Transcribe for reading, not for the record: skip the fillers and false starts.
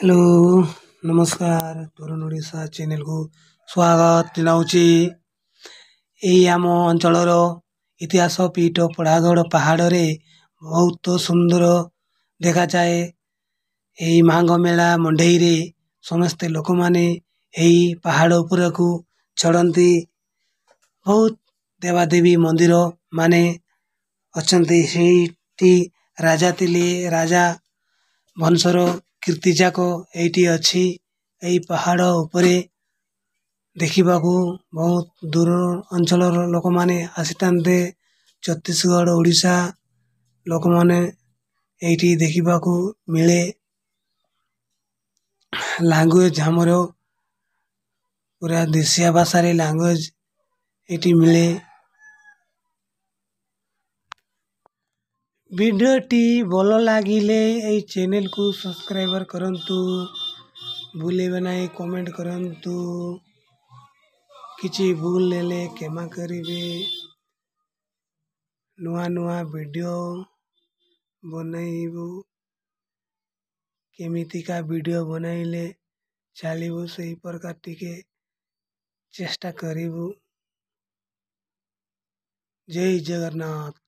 Hello नमस्कार तरुण Odisha channel को स्वागत जनाऊँगी। यही आम अंचल इतिहास पीठ पढ़ागढ़ पहाड़ रे बहुत सुंदर देखा जाए। यही मांग मेला मंडई रे समस्ते लोक माने यही पहाड़ उपर को चढ़ती। बहुत देवादेवी मंदिर माने अछंती सेठी राजा तिले राजा वंशर कीर्ति जाक एटी अच्छी। यही पहाड़ उपरे देखा बहुत दूर अंचल लोक माने आसीते। छत्तीसगढ़ ओडिशा लोक माने एटी देखा मिले। लैंग्वेज हमर पूरा देशिया भाषा रे लैंग्वेज एटी मिले। वीडियोटी भल लगिले এই चैनल को सब्सक्राइबर करंतु भूलेबे नहीं कमेंट करंतु किछि भूल लेले क्षमा करिवे। नुआ नुआ वीडियो बनैबु केमितिका वीडियो बनैले चलिबु सही प्रकार टिके चेष्टा करिबु। जय जगन्नाथ।